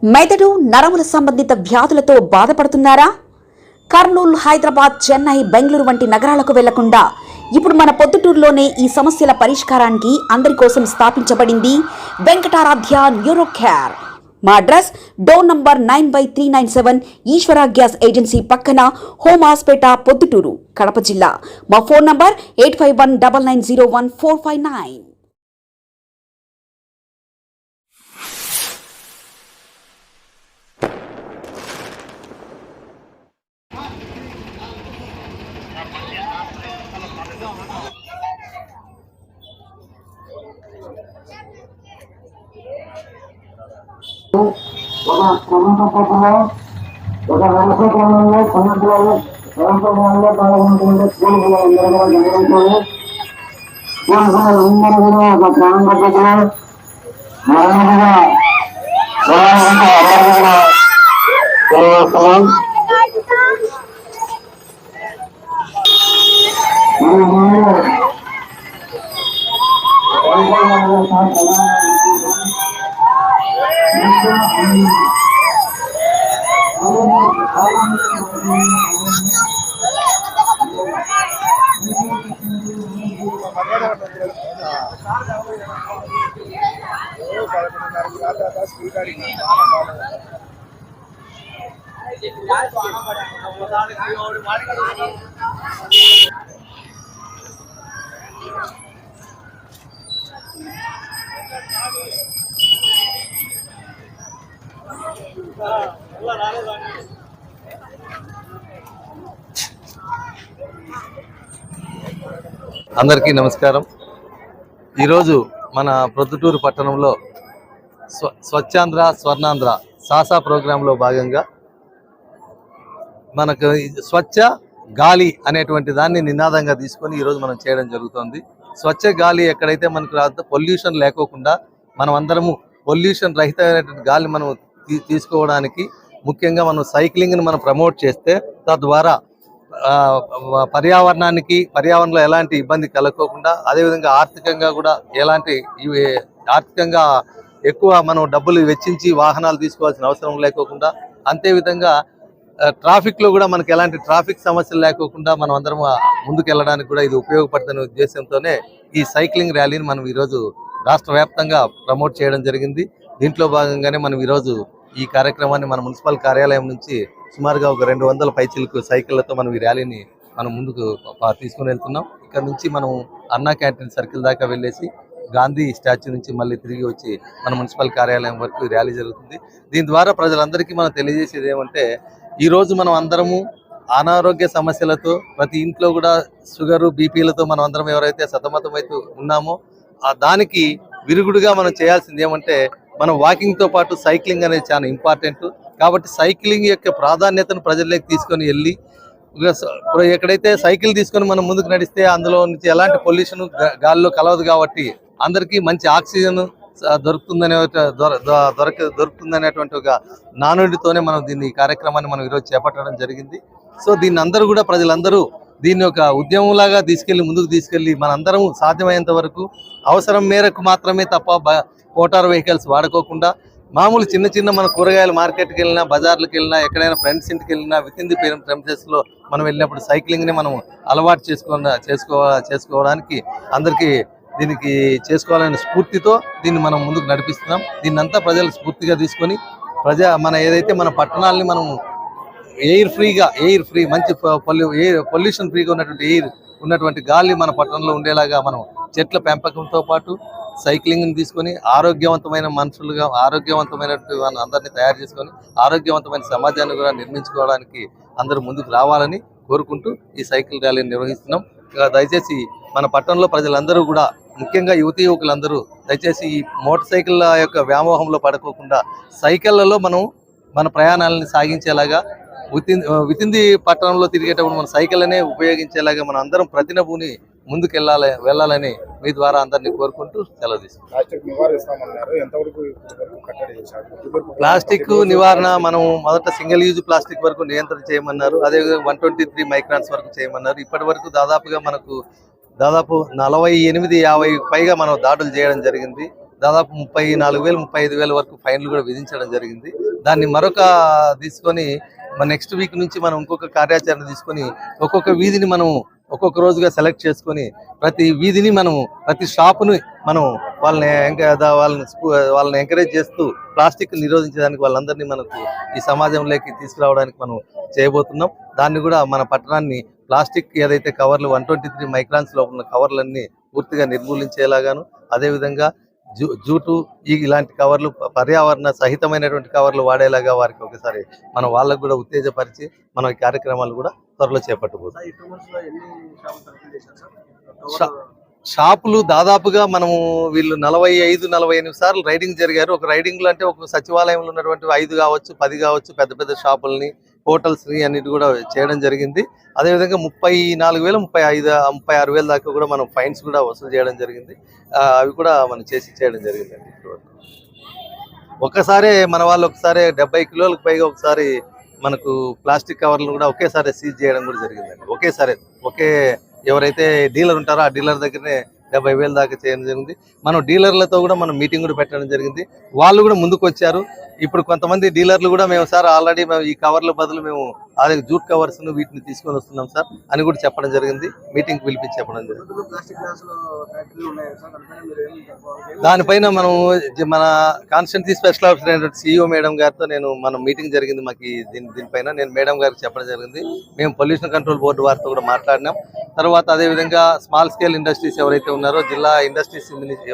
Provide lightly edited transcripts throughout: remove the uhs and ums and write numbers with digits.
మెదడు నరముల సంబంధిత వ్యాధులతో బాధపడుతున్నారా? కర్నూలు, హైదరాబాద్, చెన్నై, బెంగళూరు వంటి నగరాలకు వెళ్లకుండా ఇప్పుడు మన పొద్దుటూరులోనే ఈ సమస్యల పరిష్కారానికి అందరి కోసం స్థాపించబడింది వెంకటారాధ్య న్యూరో కేర్. మా అడ్రస్ డోర్ నంబర్ 9/397 ఈశ్వర గ్యాస్ ఏజెన్సీ పక్కన, హోమ్ హాస్పేట, పొద్దుటూరు, కడప జిల్లా. మా ఫోన్ నంబర్ 8519901459. ఒక కుటుంబంలో ఒక వంశక్రమంలో చిన్నపిల్లలు వంశక్రమంలో పాల్గొంటుంటే స్కూల్ పిల్లలందరూ కూడా గమనించాలి. స్కూల్ పిల్లలందరూ కూడా ఒక క్రమం పద్ధతిలో మరణంగా తెలియజేస్తున్నాం. అందరికీ నమస్కారం. ఈరోజు మన ప్రొద్దుటూరు పట్టణంలో స్వచ్ఛాంధ్ర స్వర్ణాంధ్ర సాసా ప్రోగ్రాంలో భాగంగా మనకు స్వచ్ఛ గాలి అనేటువంటి దాన్ని నినాదంగా తీసుకొని ఈరోజు మనం చేయడం జరుగుతుంది. స్వచ్ఛ గాలి ఎక్కడైతే మనకు పొల్యూషన్ లేకోకుండా మనం అందరము పొల్యూషన్ రహితమైనటువంటి గాలి మనం తీసుకోవడానికి ముఖ్యంగా మనం సైక్లింగ్ని మనం ప్రమోట్ చేస్తే తద్వారా పర్యావరణంలో ఎలాంటి ఇబ్బంది కలగకోకుండా, అదేవిధంగా ఆర్థికంగా కూడా ఆర్థికంగా ఎక్కువ మనం డబ్బులు వెచ్చించి వాహనాలు తీసుకోవాల్సిన అవసరం లేకోకుండా, అంతేవిధంగా ట్రాఫిక్లో కూడా మనకి ఎలాంటి ట్రాఫిక్ సమస్యలు లేకోకుండా మనం అందరం ముందుకెళ్ళడానికి కూడా ఇది ఉపయోగపడుతున్న ఉద్దేశంతోనే ఈ సైక్లింగ్ ర్యాలీని మనం ఈరోజు రాష్ట్ర వ్యాప్తంగా ప్రమోట్ చేయడం జరిగింది. దీంట్లో భాగంగానే మనం ఈరోజు ఈ కార్యక్రమాన్ని మన మున్సిపల్ కార్యాలయం నుంచి సుమారుగా ఒక 200 పైచిలకు సైకిళ్లతో మనం ఈ ర్యాలీని మనం ముందుకు తీసుకుని వెళ్తున్నాం. ఇక్కడ నుంచి మనం అన్నా క్యాంటీన్ సర్కిల్ దాకా వెళ్ళేసి గాంధీ స్టాచ్యూ నుంచి మళ్ళీ తిరిగి వచ్చి మన మున్సిపల్ కార్యాలయం వరకు ర్యాలీ జరుగుతుంది. దీని ద్వారా ప్రజలందరికీ మనం తెలియజేసేది ఏమంటే, ఈరోజు మనం అందరము అనారోగ్య సమస్యలతో, ప్రతి ఇంట్లో కూడా షుగరు, బీపీలతో మనం అందరం ఎవరైతే సతమతమైతే ఉన్నామో దానికి విరుగుడుగా మనం చేయాల్సింది ఏమంటే, మనం వాకింగ్తో పాటు సైక్లింగ్ అనేది చాలా ఇంపార్టెంట్. కాబట్టి సైక్లింగ్ యొక్క ప్రాధాన్యతను ప్రజల్లోకి తీసుకొని వెళ్ళి, ఎక్కడైతే సైకిల్ తీసుకొని మనం ముందుకు నడిస్తే అందులో నుంచి ఎలాంటి పొల్యూషన్ గాలిలో కలవదు, కాబట్టి అందరికీ మంచి ఆక్సిజన్ దొరుకుతుందనేటువంటి ఒక నానుడితోనే మనం ఈ కార్యక్రమాన్ని మనం ఈరోజు చేపట్టడం జరిగింది. సో దీన్ని అందరూ కూడా ప్రజలందరూ దీన్ని ఒక ఉద్యమంలాగా ముందుకు తీసుకెళ్లి మనందరం సాధ్యమైనంత వరకు అవసరం మేరకు మాత్రమే తప్ప మోటార్ వెహికల్స్ వాడుకోకుండా, మామూలు చిన్న చిన్న మన కూరగాయల మార్కెట్కి వెళ్ళినా, బజార్లకు వెళ్ళినా, ఎక్కడైనా ఫ్రెండ్స్ ఇంటికి వెళ్ళినా విత్ ఇన్ ది ప్రెమిసెస్లో మనం వెళ్ళినప్పుడు సైక్లింగ్ని మనం అలవాటు చేసుకోవడానికి అందరికీ దీనికి చేసుకోవాలనే స్ఫూర్తితో దీన్ని మనం ముందుకు నడిపిస్తున్నాం. దీన్నంతా ప్రజలు స్ఫూర్తిగా తీసుకొని మన ఏదైతే మన పట్టణాలని మనం ఎయిర్ ఫ్రీ మంచి పొల్యూషన్ ఫ్రీగా ఉన్నటువంటి గాలి మన పట్టణంలో ఉండేలాగా మనం చెట్ల పెంపకంతో పాటు సైక్లింగ్ని తీసుకొని ఆరోగ్యవంతమైన మనుషులుగా, ఆరోగ్యవంతమైన అందరినీ తయారు చేసుకొని ఆరోగ్యవంతమైన సమాజాన్ని కూడా నిర్మించుకోవడానికి అందరూ ముందుకు రావాలని కోరుకుంటూ ఈ సైకిల్ ర్యాలీని నిర్వహిస్తున్నాం. దయచేసి మన పట్టణంలో ప్రజలందరూ కూడా, ముఖ్యంగా యువకులందరూ దయచేసి ఈ మోటార్ సైకిళ్ళ యొక్క వ్యామోహంలో పడుకోకుండా సైకిళ్లలో మనం మన ప్రయాణాలను సాగించేలాగా, విత్ ఇన్ ది పట్టణంలో తిరిగేటప్పుడు మన సైకిల్ అనే ఉపయోగించేలాగా మనం అందరం ప్రతినభూని ముందుకు వెళ్ళాలని మీ ద్వారా అందరినీ కోరుకుంటూ సెలవు తీసుకుంటాం. ప్లాస్టిక్ నివారణ మనం మొదట సింగిల్ యూజ్ ప్లాస్టిక్ వరకు నియంత్రణ చేయమన్నారు. అదేవిధంగా 123 మైక్రాన్స్ వరకు చేయమన్నారు. ఇప్పటి వరకు దాదాపు 48-50 పైగా మనం దాడులు చేయడం జరిగింది. దాదాపు 34,000 35,000 వరకు ఫైన్లు కూడా విధించడం జరిగింది. దాన్ని మరొక తీసుకొని నెక్స్ట్ వీక్ నుంచి మనం ఇంకొక కార్యాచరణ తీసుకొని ఒక్కొక్క వీధిని మనం ఒక్కొక్క రోజుగా సెలెక్ట్ చేసుకొని ప్రతి వీధిని మనం ప్రతి షాపుని మనం వాళ్ళని ఎంకరేజ్ చేస్తూ ప్లాస్టిక్ నిరోధించడానికి వాళ్ళందరినీ మనకు ఈ సమాజంలోకి తీసుకురావడానికి మనం చేయబోతున్నాం. దాన్ని కూడా మన పట్టణాన్ని ప్లాస్టిక్ ఏదైతే కవర్లు 123 మైక్రాన్స్ లో ఉన్న కవర్లన్నీ పూర్తిగా నిర్మూలించేలాగాను, అదేవిధంగా జూటు ఇలాంటి కవర్లు పర్యావరణ సహితమైనటువంటి కవర్లు వాడేలాగా వారికి ఒకసారి మనం వాళ్ళకు కూడా ఉత్తేజపరిచి మనం ఈ కార్యక్రమాలు కూడా త్వరలో చేపట్టబోతున్నాం. షాపులు దాదాపుగా మనము వీళ్ళు 45-48 సార్లు రైడింగ్ జరిగారు. ఒక రైడింగ్ లో అంటే ఒక సచివాలయంలో ఉన్నటువంటి 5 కావచ్చు 10 కావచ్చు పెద్ద పెద్ద షాపుల్ని హోటల్స్ ని అన్నిటి కూడా చేయడం జరిగింది. అదేవిధంగా 34,000 36,000 దాకా కూడా మనం ఫైన్స్ కూడా వసూలు చేయడం జరిగింది. అవి కూడా మనం చేయడం జరిగిందండి. ఒక్కసారి మన వాళ్ళు ఒకసారి 70 కిలోలకు పైగా ఒకసారి మనకు ప్లాస్టిక్ కవర్లు కూడా ఒకేసారి సీజ్ చేయడం కూడా జరిగిందండి. ఒకే ఎవరైతే డీలర్ ఉంటారో ఆ డీలర్ దగ్గరనే 70,000 దాకా చేయడం జరిగింది. మనం డీలర్లతో కూడా మనం మీటింగ్ కూడా పెట్టడం జరిగింది. వాళ్ళు కూడా ముందుకు వచ్చారు. ఇప్పుడు కొంతమంది డీలర్లు కూడా మేము సార్ ఆల్రెడీ మేము ఈ కవర్ల బదులు మేము అదే జూట్ కవర్స్ వీటిని తీసుకొని వస్తున్నాం సార్ అని కూడా చెప్పడం జరిగింది. మీటింగ్ పిలిపించి చెప్పడం జరిగింది. దానిపైన మనం మన కాన్స్టిట్యూన్సీ స్పెషల్ ఆఫీసర్ అయినటువంటి CEO మేడం గారితో మనం మీటింగ్ జరిగింది. మాకు దీనిపైన నేను మేడం గారికి చెప్పడం జరిగింది. మేము పొల్యూషన్ కంట్రోల్ బోర్డు వారితో కూడా మాట్లాడినాం. తర్వాత అదేవిధంగా స్మాల్ స్కేల్ ఇండస్ట్రీస్ ఎవరైతే ఉన్నారో జిల్లా ఇండస్ట్రీస్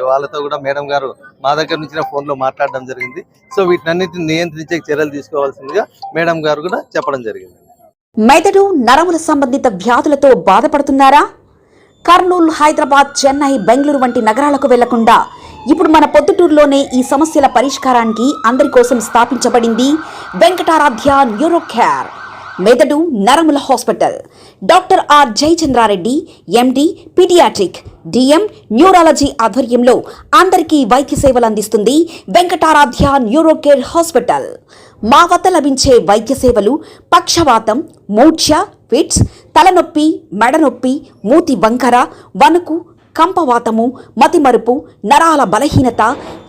వాళ్ళతో కూడా మేడం గారు మా దగ్గర నుంచి ఫోన్లో మాట్లాడడం జరిగింది. సో వీటినన్నిటిని నియంత్రించే చర్యలు తీసుకోవాల్సిందిగా మేడం గారు కూడా చెప్పడం జరిగింది. మెదడు నరముల సంబంధిత వ్యాధులతో బాధపడుతున్నారా? కర్నూలు, హైదరాబాద్, చెన్నై, బెంగళూరు వంటి నగరాలకు వెళ్లకుండా ఇప్పుడు మన పొద్దుటూరులోనే ఈ సమస్యల పరిష్కారానికి అందరి కోసం స్థాపించబడింది వెంకటారాధ్య న్యూరో కేర్ మెదడు నరముల hospital. Doctor R Jayachandra Reddy MD paediatric DM neurology ఆధ్వర్యంలో అందరికీ వైద్య సేవలు అందిస్తుంది వెంకటారాధ్య న్యూరో కేర్ హాస్పిటల్. మా వద్ద లభించే వైద్య సేవలు పక్షవాతం, మూర్ఛ, ఫిట్స్, తలనొప్పి, మెడనొప్పి, మూతి వంకర, వణుకు, కంపవాతము, మతిమరుపు, నరాల బలహీనత,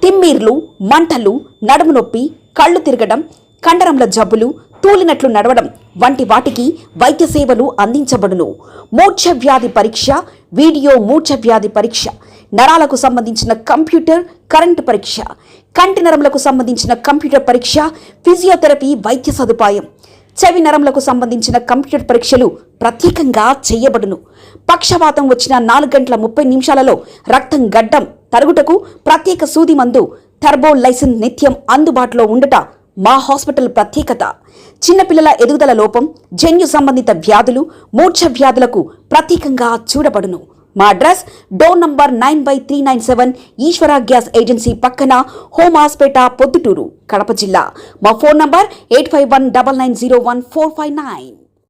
తిమ్మిర్లు, మంటలు, నడుము నొప్పి, కళ్ళు తిరగడం, కండరంల జబ్బులు, తూలినట్లు నడవడం వంటి వాటికి వైద్య సేవలు అందించబడును. మూర్ఛ వ్యాధి పరీక్ష, వీడియో మూర్ఛ వ్యాధి పరీక్ష, నరాలకు సంబంధించిన కంప్యూటర్ కరెంటు పరీక్ష, కంటి నరములకు సంబంధించిన కంప్యూటర్ పరీక్ష, ఫిజియోథెరపీ వైద్య సదుపాయం, చెవి నరములకు సంబంధించిన కంప్యూటర్ పరీక్షలు ప్రత్యేకంగా చేయబడును. పక్షవాతం వచ్చిన 4 గంటల 30 నిమిషాలలో రక్తం గడ్డం తరుగుటకు ప్రత్యేక సూది మందు థర్బోలైసిన్ నిత్యం అందుబాటులో ఉండుట మా హాస్పిటల్ ప్రత్యేకత. చిన్నపిల్లల ఎదుగుదల లోపం, జన్యు సంబంధిత వ్యాధులు, మూర్ఛ వ్యాధులకు ప్రత్యేకంగా చూడబడును. మా అడ్రస్ డోర్ నంబర్ 9/397 ఈశ్వర గ్యాస్ ఏజెన్సీ పక్కన, హోమాస్పేట, పొద్దుటూరు, కడప జిల్లా. మా ఫోన్ నంబర్ 8519901459.